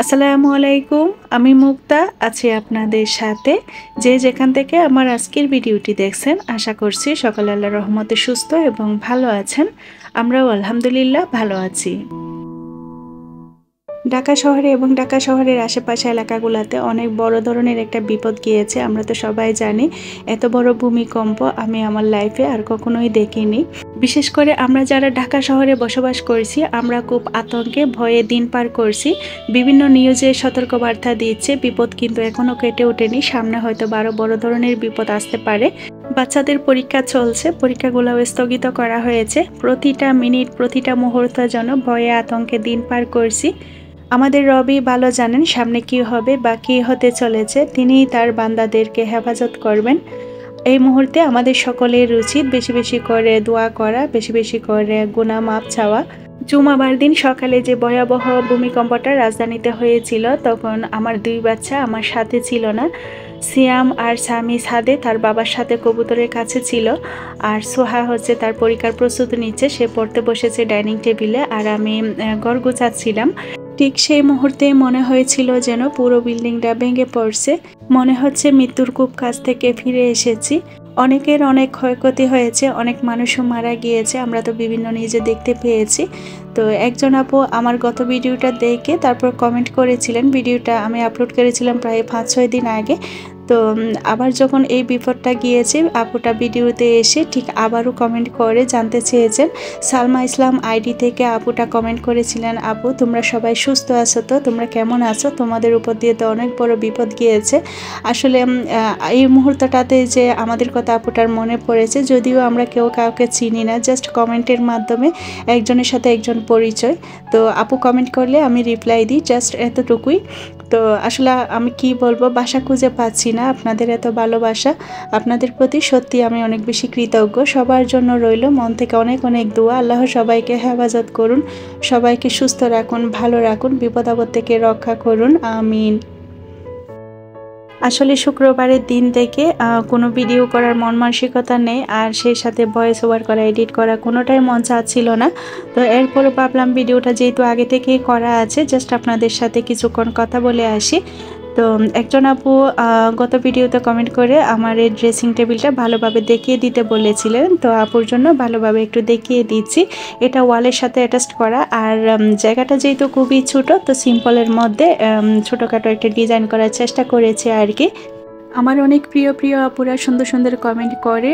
আসসালামু আলাইকুম। আমি মুক্তা আছি আপনাদের সাথে। যে যেখান থেকে আমার আজকের ভিডিওটি দেখছেন, আশা করছি সকলে আল্লাহর রহমতে সুস্থ এবং ভালো আছেন। আমরাও আলহামদুলিল্লাহ ভালো আছি। ঢাকা শহরে এবং ঢাকা শহরের আশেপাশে এলাকাগুলোতে অনেক বড় ধরনের একটা বিপদ গিয়েছে। আমরা তো সবাই জানি, এত বড় ভূমিকম্প আমি আমার লাইফে আর কখনোই দেখিনি। বিশেষ করে আমরা যারা ঢাকা শহরে বসবাস করছি, আমরা খুব আতঙ্কে ভয়ে দিন পার করছি। বিভিন্ন নিউজে সতর্কবার্তা দিচ্ছে, বিপদ কিন্তু এখনো কেটে ওঠেনি। সামনে হয়তো আরো বড় ধরনের বিপদ আসতে পারে। বাচ্চাদের পরীক্ষা চলছে, পরীক্ষাগুলো স্থগিত করা হয়েছে। প্রতিটা মিনিট, প্রতিটা মুহূর্ত যেন ভয়ে আতঙ্কে দিন পার করছি। আমাদের রবি ভালো জানেন সামনে কি হবে বা কি হতে চলেছে। তিনি তার বান্দাদেরকে হেফাজত করবেন। এই মুহূর্তে আমাদের সকলের উচিত বেশি বেশি করে দোয়া করা, বেশি বেশি করে গুনাহ মাফ চাওয়া। জুমাবার দিন সকালে যে ভয়াবহ ভূমিকম্পটা রাজধানীতে হয়েছিল, তখন আমার দুই বাচ্চা আমার সাথে ছিল না। সিয়াম আর সামি ছাদে তার বাবার সাথে কবুতরের কাছে ছিল, আর সোহা হচ্ছে তার পরীক্ষার প্রস্তুতি নিচ্ছে। সে পড়তে বসেছে ডাইনিং টেবিলে, আর আমি ঘর গোছাচ্ছিলাম। ঠিক সেই মুহূর্তে মনে হয়েছিল যেন পুরো বিল্ডিংটা ভেঙে পড়ছে। মনে হচ্ছে মৃত্যুর খুব কাছ থেকে ফিরে এসেছি। অনেকের অনেক ক্ষয়ক্ষতি হয়েছে, অনেক মানুষও মারা গিয়েছে, আমরা তো বিভিন্ন নিউজে দেখতে পেয়েছি। তো একজন আপু আমার গত ভিডিওটা দেখে তারপর কমেন্ট করেছিলেন। ভিডিওটা আমি আপলোড করেছিলাম প্রায় 5-6 দিন আগে। তো আবার যখন এই বিপদটা গিয়েছে, আপুটা ভিডিওতে এসে ঠিক আবারও কমেন্ট করে জানতে চেয়েছেন। সালমা ইসলাম আইডি থেকে আপুটা কমেন্ট করেছিলেন, আপু তোমরা সবাই সুস্থ আছো তো, তোমরা কেমন আছো? তোমাদের উপর দিয়ে তো অনেক বড় বিপদ গিয়েছে। আসলে এই মুহূর্তটাতে যে আমাদের কথা আপুটার মনে পড়েছে, যদিও আমরা কেউ কাউকে চিনি না, জাস্ট কমেন্টের মাধ্যমে একজনের সাথে একজন পরিচয়। তো আপু কমেন্ট করলে আমি রিপ্লাই দিই, জাস্ট এতটুকুই। তো আসলে আমি কি বলবো, ভাষা খুঁজে পাচ্ছি না। আপনাদের এত ভালোবাসা, আপনাদের প্রতি সত্যি আমি অনেক বেশি কৃতজ্ঞ। সবার জন্য রইল মন থেকে অনেক অনেক দোয়া। আল্লাহ সবাইকে হেফাজত করুন, সবাইকে সুস্থ রাখুন, ভালো রাখুন, বিপদ আপদ থেকে রক্ষা করুন, আমিন। আসলে শুক্রবারের দিন থেকে কোনো ভিডিও করার মন মানসিকতা নেই, আর সেই সাথে ভয়েস ওভার করা, এডিট করা কোনোটাই মন চাচ্ছিল না। তো এরপরে ভাবলাম ভিডিওটা যেহেতু আগে থেকেই করা আছে, জাস্ট আপনাদের সাথে কিছুক্ষণ কথা বলে আসি। তো একজন আপু গত ভিডিওতে কমেন্ট করে আমার এই ড্রেসিং টেবিলটা ভালোভাবে দেখিয়ে দিতে বলেছিলেন। তো আপুর জন্য ভালোভাবে একটু দেখিয়ে দিচ্ছি। এটা ওয়ালের সাথে অ্যাটাচ করা, আর জায়গাটা যেহেতু খুবই ছোট, তো সিম্পলের মধ্যে ছোটোখাটো একটা ডিজাইন করার চেষ্টা করেছে আর কি। আমার অনেক প্রিয় প্রিয় আপুরা সুন্দর সুন্দর কমেন্ট করে,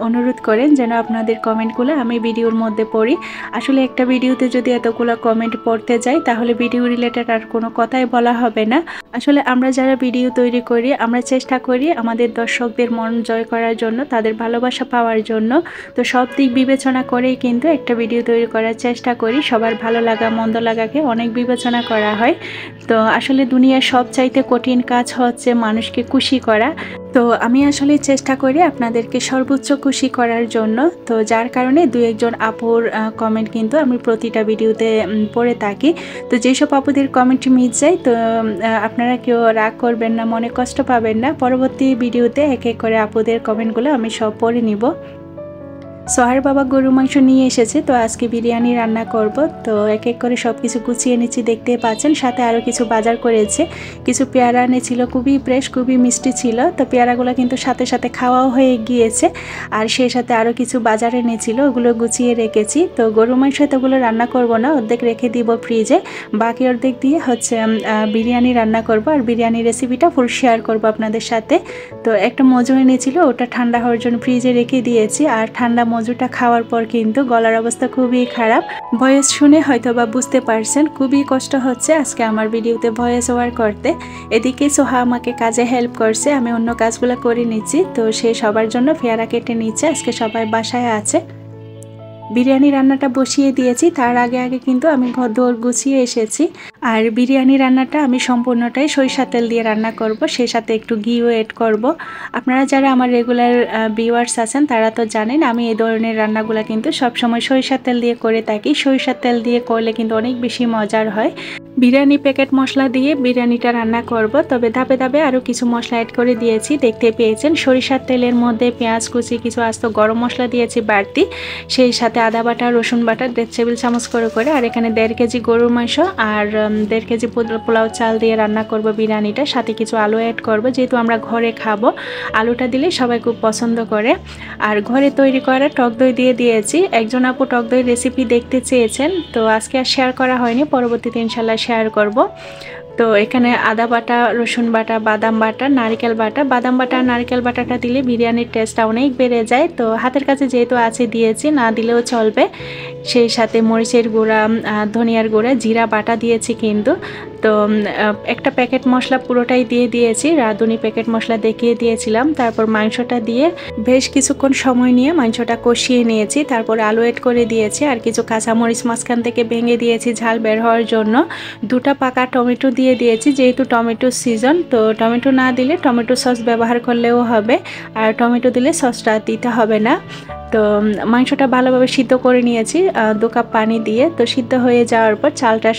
অনুরোধ করেন যেন আপনাদের কমেন্টগুলো আমি ভিডিওর মধ্যে পড়ি। আসলে একটা ভিডিওতে যদি এতগুলো কমেন্ট পড়তে যাই, তাহলে ভিডিও রিলেটেড আর কোনো কথাই বলা হবে না। আসলে আমরা যারা ভিডিও তৈরি করি, আমরা চেষ্টা করি আমাদের দর্শকদের মন জয় করার জন্য, তাদের ভালোবাসা পাওয়ার জন্য। তো সব দিক বিবেচনা করেই কিন্তু একটা ভিডিও তৈরি করার চেষ্টা করি। সবার ভালো লাগা মন্দ লাগাকে অনেক বিবেচনা করা হয়। তো আসলে দুনিয়ার সবচাইতে কঠিন কাজ হচ্ছে মানুষকে খুশি করা। তো আমি আসলে চেষ্টা করি আপনাদেরকে সর্বোচ্চ খুশি করার জন্য। তো যার কারণে দু একজন আপুর কমেন্ট কিন্তু আমি প্রতিটা ভিডিওতে পড়ে থাকি। তো যেসব আপুদের কমেন্ট মিস যায়, তো আপনারা কেউ রাগ করবেন না, মনে কষ্ট পাবেন না। পরবর্তী ভিডিওতে এক এক করে আপুদের কমেন্টগুলো আমি সব পড়ে নিব। সোহার বাবা গরু মাংস নিয়ে এসেছে, তো আজকে বিরিয়ানি রান্না করব। তো এক এক করে সব কিছু গুছিয়ে নিচ্ছি, দেখতে পাচ্ছেন। সাথে আরও কিছু বাজার করেছে, কিছু পেয়ারা এনেছিল, খুবই ফ্রেশ, খুবই মিষ্টি ছিল। তো পেয়ারাগুলো কিন্তু সাথে সাথে খাওয়াও হয়ে গিয়েছে, আর সেই সাথে আরও কিছু বাজার এনেছিল, ওগুলো গুছিয়ে রেখেছি। তো গরু মাংস এতগুলো রান্না করব না, অর্ধেক রেখে দিব ফ্রিজে, বাকি অর্ধেক দিয়ে হচ্ছে বিরিয়ানি রান্না করব। আর বিরিয়ানির রেসিপিটা ফুল শেয়ার করব আপনাদের সাথে। তো একটা মজু এনেছিল, ওটা ঠান্ডা হওয়ার জন্য ফ্রিজে রেখে দিয়েছি। আর ঠান্ডা মজুটা খাওয়ার পর কিন্তু গলার অবস্থা খুবই খারাপ। ভয়েস শুনে হয়তো বা বুঝতে পারছেন, খুবই কষ্ট হচ্ছে আজকে আমার ভিডিওতে ভয়েস ওভার করতে। এদিকে সোহা আমাকে কাজে হেল্প করছে, আমি অন্য কাজগুলো করে নিচ্ছি। তো সে সবার জন্য পেয়ারা কেটে নিচ্ছে, আজকে সবাই বাসায় আছে। বিরিয়ানি রান্নাটা বসিয়ে দিয়েছি, তার আগে আগে কিন্তু আমি ঘর গুছিয়ে এসেছি। আর বিরিয়ানি রান্নাটা আমি সম্পূর্ণটাই সরিষার তেল দিয়ে রান্না করব, সেই সাথে একটু ঘিও এড করব। আপনারা যারা আমার রেগুলার ভিউয়ার্স আছেন তারা তো জানেন আমি এই ধরনের রান্নাগুলো কিন্তু সবসময় সরিষার তেল দিয়ে করে থাকি। সরিষার তেল দিয়ে করলে কিন্তু অনেক বেশি মজার হয়। বিরিয়ানি প্যাকেট মশলা দিয়ে বিরিয়ানিটা রান্না করব, তবে ধাপে ধাপে আরও কিছু মশলা অ্যাড করে দিয়েছি। দেখতে পেয়েছেন সরিষার তেলের মধ্যে পেঁয়াজ কুচি, কিছু আস্ত গরম মশলা দিয়েছি বাড়তি, সেই সাথে আদা বাটা, রসুন বাটা 1.5 টেবিল চামচ করে আর এখানে 1.5 কেজি গরুর মাংস আর 1.5 কেজি পোলাও চাল দিয়ে রান্না করব বিরিয়ানিটা। সাথে কিছু আলু অ্যাড করব, যেহেতু আমরা ঘরে খাবো, আলুটা দিলে সবাই খুব পছন্দ করে। আর ঘরে তৈরি করা টক দই দিয়ে দিয়েছি। একজন আপু টক দই রেসিপি দেখতে চেয়েছেন, তো আজকে আর শেয়ার করা হয়নি, পরবর্তীতে ইনশাল্লাহ শেয়ার করব। তো এখানে আদা বাটা, রসুন বাটা, বাদাম বাটা, নারকেল বাটা। বাদাম বাটা আর নারকেল বাটাটা দিলে বিরিয়ানির টেস্টটা অনেক বেড়ে যায়, তো হাতের কাছে যেহেতু আছে দিয়েছি, না দিলেও চলবে। সেই সাথে মরিচের গুঁড়া, ধনিয়ার গুঁড়া, জিরা বাটা দিয়েছি কিন্তু। তো একটা প্যাকেট মশলা পুরোটাই দিয়ে দিয়েছি, রাঁধুনি প্যাকেট মশলা দেখিয়ে দিয়েছিলাম। তারপর মাংসটা দিয়ে বেশ কিছুক্ষণ সময় নিয়ে মাংসটা কষিয়ে নিয়েছি। তারপর আলু এড করে দিয়েছি আর কিছু কাঁচামরিচ মাঝখান থেকে ভেঙে দিয়েছি ঝাল বের হওয়ার জন্য। 2টা পাকা টমেটো দিয়ে দিয়েছি, যেহেতু টমেটো সিজন, তো টমেটো না দিলে টমেটো সস ব্যবহার করলেও হবে, আর টমেটো দিলে সসটা দিতে হবে না। তো মাংসটা ভালোভাবে সিদ্ধ করে নিয়েছি 2 কাপ পানি দিয়ে। তো সিদ্ধ হয়ে যাওয়ার পর চালটা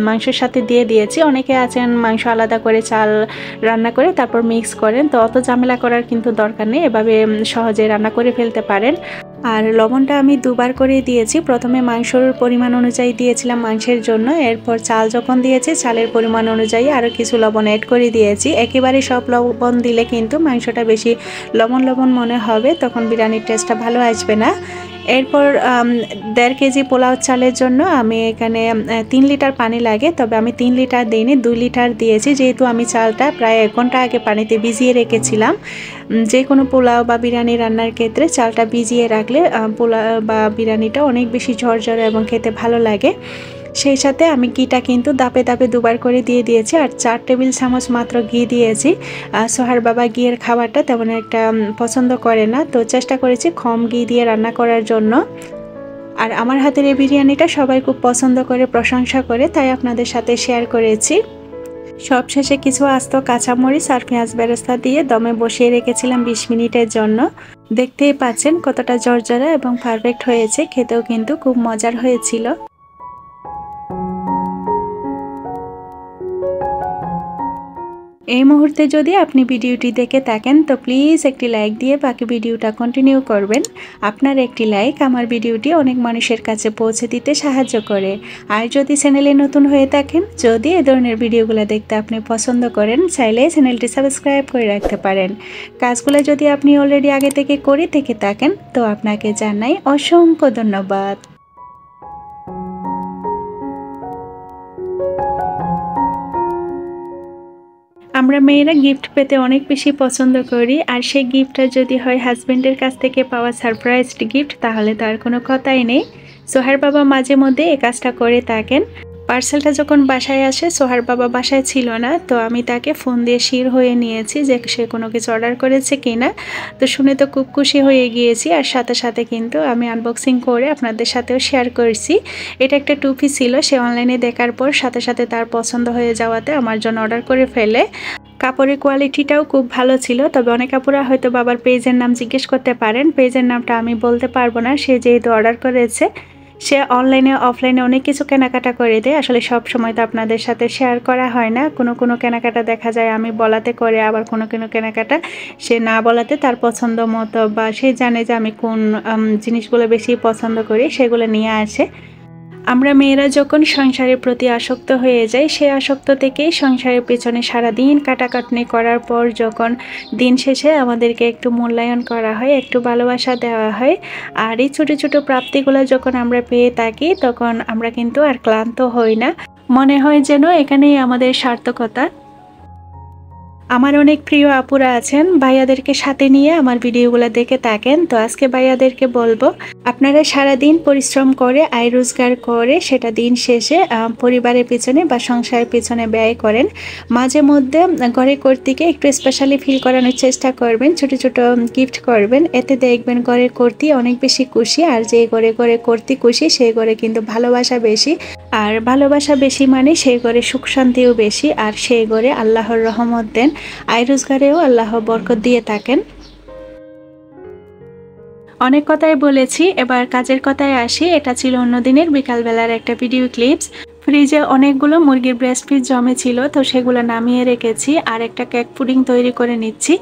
মাংসের সাথে দিয়ে দিয়েছি। অনেকে আছেন মাংস আলাদা করে চাল রান্না করে তারপর মিক্স করেন, তো অত ঝামেলা করার কিন্তু দরকার নেই, এভাবে সহজে রান্না করে ফেলতে পারেন। আর লবণটা আমি 2বার করে দিয়েছি। প্রথমে মাংসর পরিমাণ অনুযায়ী দিয়েছিলাম মাংসের জন্য, এরপর চাল যখন দিয়েছি চালের পরিমাণ অনুযায়ী আরও কিছু লবণ অ্যাড করে দিয়েছি। একেবারে সব লবণ দিলে কিন্তু মাংসটা বেশি লবণ লবণ মনে হবে, তখন বিরিয়ানির টেস্টটা ভালো আসবে না। এরপর 1.5 কেজি পোলাও চালের জন্য আমি এখানে 3 লিটার পানি লাগে, তবে আমি 3 লিটার দিইনি, 2 লিটার দিয়েছি, যেহেতু আমি চালটা প্রায় 1 ঘন্টা আগে পানিতে ভিজিয়ে রেখেছিলাম। যে কোনো পোলাও বা বিরিয়ানি রান্নার ক্ষেত্রে চালটা ভিজিয়ে রাখলে পোলাও বা বিরিয়ানিটা অনেক বেশি ঝরঝরে এবং খেতে ভালো লাগে। সেই সাথে আমি ঘিটা কিন্তু দাপে দাপে 2বার করে দিয়ে দিয়েছি, আর 4 টেবিল চামচ মাত্র ঘি দিয়েছি। সোহার বাবা ঘিয়ের খাবারটা তেমন একটা পছন্দ করে না, তো চেষ্টা করেছি কম ঘি দিয়ে রান্না করার জন্য। আর আমার হাতের এই বিরিয়ানিটা সবাই খুব পছন্দ করে, প্রশংসা করে, তাই আপনাদের সাথে শেয়ার করেছি। সবশেষে কিছু আস্ত কাঁচামরিচ আর পেঁয়াজ বেরেস্তা দিয়ে দমে বসিয়ে রেখেছিলাম 20 মিনিটের জন্য। দেখতেই পাচ্ছেন কতটা ঝরঝরে এবং পারফেক্ট হয়েছে, খেতেও কিন্তু খুব মজার হয়েছিল। এই মুহূর্তে যদি আপনি ভিডিওটি দেখে থাকেন, তো প্লিজ একটি লাইক দিয়ে বাকি ভিডিওটা কন্টিনিউ করবেন। আপনার একটি লাইক আমার ভিডিওটি অনেক মানুষের কাছে পৌঁছে দিতে সাহায্য করে। আর যদি চ্যানেলে নতুন হয়ে থাকেন, যদি এই ধরনের ভিডিওগুলো দেখতে আপনি পছন্দ করেন, চাইলে চ্যানেলটি সাবস্ক্রাইব করে রাখতে পারেন। কাজগুলো যদি আপনি অলরেডি আগে থেকে করে থেকে থাকেন, তো আপনাকে জানাই অসংখ্য ধন্যবাদ। আমরা মেয়েরা গিফট পেতে অনেক বেশি পছন্দ করি, আর সেই গিফটটা যদি হয় হাজব্যান্ডের কাছ থেকে পাওয়া সারপ্রাইজড গিফট, তাহলে তার কোনো কথাই নেই। সোহার বাবা মাঝে মধ্যে এই কাজটা করে থাকেন। পার্সেলটা যখন বাসায় আসে, সোহার বাবা বাসায় ছিল না, তো আমি তাকে ফোন দিয়ে শিওর হয়ে নিয়েছি যে সে কোনো কিছু অর্ডার করেছে কিনা। তো শুনে তো খুব খুশি হয়ে গিয়েছি, আর সাথে সাথে কিন্তু আমি আনবক্সিং করে আপনাদের সাথেও শেয়ার করছি। এটা একটা টুপি ছিল, সে অনলাইনে দেখার পর সাথে সাথে তার পছন্দ হয়ে যাওয়াতে আমার জন্য অর্ডার করে ফেলে। কাপড়ের কোয়ালিটিটাও খুব ভালো ছিল, তবে অনেক আপুরা হয়তো বাবার পেজের নাম জিজ্ঞেস করতে পারেন, পেজের নামটা আমি বলতে পারবো না, সে যেহেতু অর্ডার করেছে। সে অনলাইনে অফলাইনে অনেক কিছু কেনাকাটা করে দেয়, আসলে সব সময় তো আপনাদের সাথে শেয়ার করা হয় না। কোনো কেনাকাটা দেখা যায় আমি বলাতে করে, আবার কোনো কেনাকাটা সে না বলাতে তার পছন্দ মতো, বা সে জানে যে আমি কোন জিনিসগুলো বেশি পছন্দ করি, সেগুলো নিয়ে আসে। আমরা মেয়েরা যখন সংসারের প্রতি আসক্ত হয়ে যাই, সেই আসক্ত থেকেই সংসারের পেছনে সারাদিন কাটাকাটনি করার পর যখন দিন শেষে আমাদেরকে একটু মূল্যায়ন করা হয়, একটু ভালোবাসা দেওয়া হয়, আর এই ছোটো ছোটো প্রাপ্তিগুলো যখন আমরা পেয়ে থাকি, তখন আমরা কিন্তু আর ক্লান্ত হই না, মনে হয় যেন এখানেই আমাদের সার্থকতা। আমার অনেক প্রিয় আপুরা আছেন, ভাইয়াদেরকে সাথে নিয়ে আমার ভিডিওগুলো দেখে থাকেন। তো আজকে ভাইয়াদেরকে বলবো, আপনারা সারাদিন পরিশ্রম করে আয় রোজগার করে সেটা দিন শেষে পরিবারের পিছনে বা সংসারের পিছনে ব্যয় করেন। মাঝে মধ্যে ঘরে কর্ত্রীকে একটু স্পেশালি ফিল করানোর চেষ্টা করবেন, ছোট ছোট গিফট করবেন, এতে দেখবেন ঘরের কর্ত্রী অনেক বেশি খুশি। আর যে ঘরে কর্ত্রী খুশি, সেই ঘরে কিন্তু ভালোবাসা বেশি, আর ভালোবাসা বেশি মানে সেই ঘরে সুখ শান্তিও বেশি, আর সেই ঘরে আল্লাহর রহমত দেন, আয় রোজগারেও আল্লাহ বরকত দিয়ে থাকেন। অনেক কথাই বলেছি, এবার কাজের কথায় আসি। এটা ছিল অন্যদিনের বিকালবেলার একটা ভিডিও ক্লিপস। ফ্রিজে অনেকগুলো মুরগির ব্রেস্ট পিস জমেছিল, তো সেগুলো নামিয়ে রেখেছি। আর একটা কেক পুডিং তৈরি করে নিচ্ছি।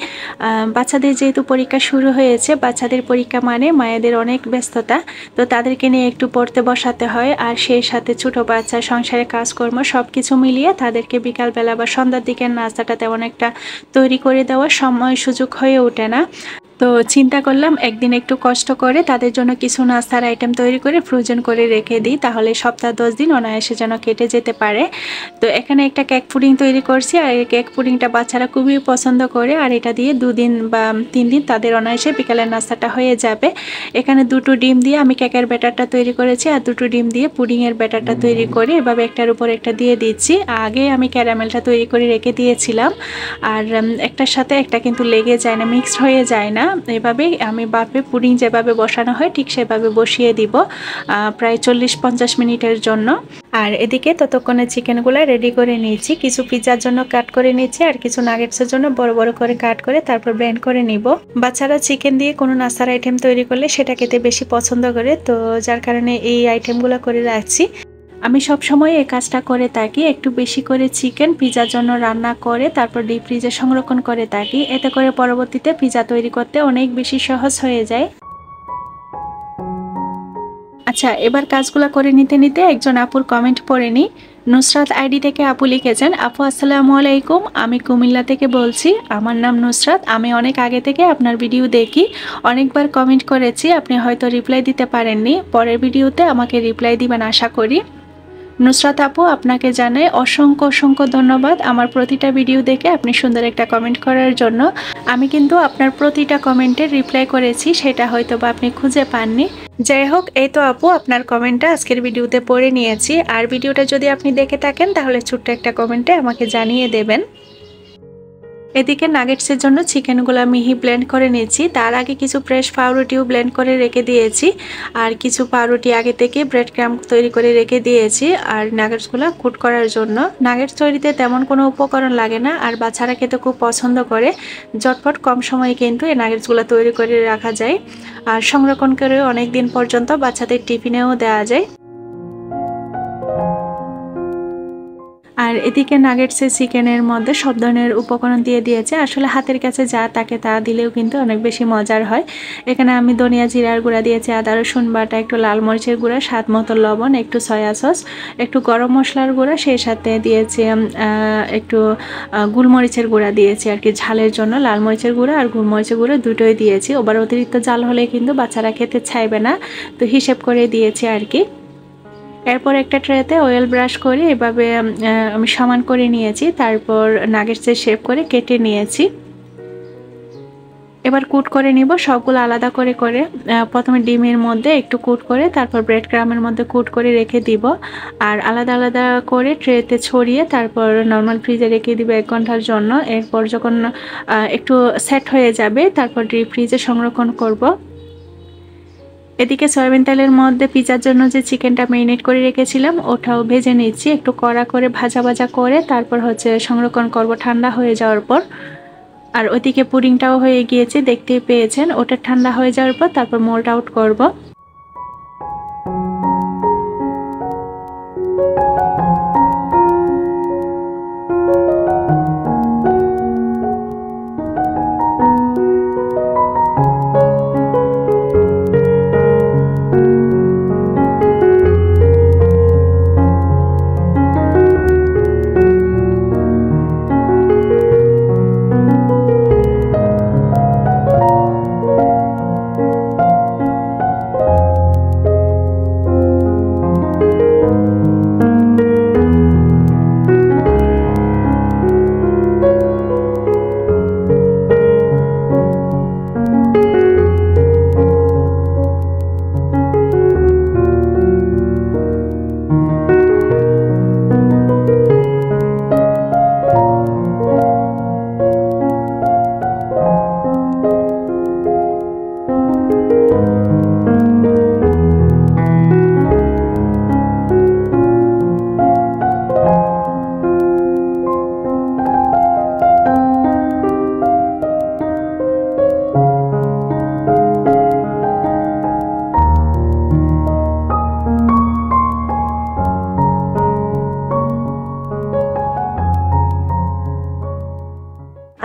বাচ্চাদের যেহেতু পরীক্ষা শুরু হয়েছে, বাচ্চাদের পরীক্ষা মানে মায়েদের অনেক ব্যস্ততা, তো তাদেরকে নিয়ে একটু পড়তে বসাতে হয়। আর সেই সাথে ছোট বাচ্চা, সংসারে কাজকর্ম সব কিছু মিলিয়ে তাদেরকে বিকালবেলা বা সন্ধ্যার দিকের নাস্তাটা তেমন একটা তৈরি করে দেওয়ার সময় সুযোগ হয়ে ওঠে না। তো চিন্তা করলাম একদিন একটু কষ্ট করে তাদের জন্য কিছু নাস্তার আইটেম তৈরি করে ফ্রোজেন করে রেখে দিই, তাহলে সপ্তাহ 10 দিন অনায়াসে যেন কেটে যেতে পারে। তো এখানে একটা কেক পুডিং তৈরি করছি, আর এই কেক পুডিংটা বাচ্চারা খুবই পছন্দ করে। আর এটা দিয়ে 2 দিন বা 3 দিন তাদের অনায়াসে বিকালের নাস্তাটা হয়ে যাবে। এখানে 2টো ডিম দিয়ে আমি কেকের ব্যাটারটা তৈরি করেছি, আর 2টো ডিম দিয়ে পুডিংয়ের ব্যাটারটা তৈরি করে এভাবে একটার উপর একটা দিয়ে দিচ্ছি। আগে আমি ক্যারামেলটা তৈরি করে রেখে দিয়েছিলাম, আর একটার সাথে একটা কিন্তু লেগে যায় না, মিক্সড হয়ে যায় না। এভাবেই আমি বাপে পুডিং যেভাবে বসানো হয় ঠিক সেভাবে বসিয়ে দিব প্রায় 40-50 মিনিটের জন্য। আর এদিকে ততক্ষণে চিকেনগুলো রেডি করে নিয়েছি। কিছু পিৎজার জন্য কাট করে নিয়েছি, আর কিছু নাগেটসের জন্য বড় বড় করে কাট করে তারপর ব্লেন্ড করে নিব। বাচ্চারা চিকেন দিয়ে কোনো নাস্তার আইটেম তৈরি করলে সেটা খেতে বেশি পছন্দ করে, তো যার কারণে এই আইটেমগুলো করে রাখছি। আমি সব সময় এই কাজটা করে থাকি, একটু বেশি করে চিকেন পিৎজার জন্য রান্না করে তারপর ডিপ ফ্রিজে সংরক্ষণ করে থাকি। এতে করে পরবর্তীতে পিৎজা তৈরি করতে অনেক বেশি সহজ হয়ে যায়। আচ্ছা, এবার কাজগুলো করে নিতে নিতে একজন আপুর কমেন্ট পড়ে নিই। নুসরাত আইডি থেকে আপু লিখেছেন, আপু আসসালামু আলাইকুম, আমি কুমিল্লা থেকে বলছি। আমার নাম নুসরাত। আমি অনেক আগে থেকে আপনার ভিডিও দেখি, অনেকবার কমেন্ট করেছি, আপনি হয়তো রিপ্লাই দিতে পারেননি। পরের ভিডিওতে আমাকে রিপ্লাই দিবেন আশা করি। নুসরাত আপু, আপনাকে জানাই অসংখ্য অসংখ্য ধন্যবাদ আমার প্রতিটা ভিডিও দেখে আপনি সুন্দর একটা কমেন্ট করার জন্য। আমি কিন্তু আপনার প্রতিটা কমেন্টের রিপ্লাই করেছি, সেটা হয়তো বা আপনি খুঁজে পাননি। যাই হোক, এই তো আপু আপনার কমেন্টটা আজকের ভিডিওতে পড়ে নিয়েছি। আর ভিডিওটা যদি আপনি দেখে থাকেন তাহলে ছোট্ট একটা কমেন্টে আমাকে জানিয়ে দেবেন। এদিকে নাগেটসের জন্য চিকেনগুলো মিহি ব্লেন্ড করে নিয়েছি। তার আগে কিছু ফ্রেশ পাউরুটিও ব্লেন্ড করে রেখে দিয়েছি, আর কিছু পাউরুটি আগে থেকে ব্রেড ক্রাম তৈরি করে রেখে দিয়েছি আর নাগেটসগুলো কুট করার জন্য। নাগেটস তৈরিতে তেমন কোনো উপকরণ লাগে না, আর বাচ্চারা খেতে খুব পছন্দ করে। ঝটপট কম সময়ে কিন্তু এই নাগেটসগুলো তৈরি করে রাখা যায়, আর সংরক্ষণ করে অনেক দিন পর্যন্ত বাচ্চাদের টিফিনেও দেওয়া যায়। আর এদিকে নাগেটসের চিকেনের মধ্যে সব ধরনের উপকরণ দিয়ে দিয়েছে। আসলে হাতের কাছে যা তাকে তা দিলেও কিন্তু অনেক বেশি মজার হয়। এখানে আমি ধনিয়া জিরার গুঁড়া দিয়েছি, আদা রসুন বাটা, একটু লাল মরিচের গুঁড়া, স্বাদ মতো লবণ, একটু সয়া সস, একটু গরম মশলার গুঁড়া, সেই সাথে দিয়েছি একটু গোলমরিচের গুঁড়া দিয়েছি আর কি ঝালের জন্য। লাল মরিচের গুঁড়া আর গোলমরিচের গুঁড়া দুটোই দিয়েছি। ওবার অতিরিক্ত ঝাল হলে কিন্তু বাচ্চারা খেতে চাইবে না, তো হিসেব করে দিয়েছি আর কি। এরপর একটা ট্রেতে অয়েল ব্রাশ করে এভাবে আমি সমান করে নিয়েছি, তারপর নাগেটসের শেপ করে কেটে নিয়েছি। এবার কুট করে নিব সবগুলো আলাদা করে করে। প্রথমে ডিমের মধ্যে একটু কুট করে তারপর ব্রেড ক্রামের মধ্যে কুট করে রেখে দিব, আর আলাদা আলাদা করে ট্রেতে ছড়িয়ে তারপর নর্মাল ফ্রিজে রেখে দিব 1 ঘন্টার জন্য। এরপর যখন একটু সেট হয়ে যাবে তারপর ডিপ ফ্রিজে সংরক্ষণ করব। এদিকে সয়াবিন তেলের মধ্যে পিৎজার জন্য যে চিকেনটা ম্যারিনেট করে রেখেছিলাম ওটাও ভেজে নিচ্ছি, একটু কড়া করে ভাজা ভাজা করে তারপর সংরক্ষণ করব ঠান্ডা হয়ে যাওয়ার পর। আর ওইদিকে পুডিংটাও হয়ে গিয়েছে, দেখতেই পেয়েছেন। ওটা ঠান্ডা হয়ে যাওয়ার পর তারপর মোল্ড আউট করব।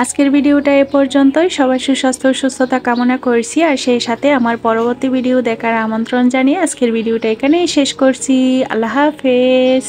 আজকের ভিডিওটা এ পর্যন্তই। সবার সুস্বাস্থ্য ও সুস্থতা কামনা করছি আর সেই সাথে আমার পরবর্তী ভিডিও দেখার আমন্ত্রণ জানিয়ে আজকের ভিডিওটা এখানেই শেষ করছি। আল্লাহ হাফেজ।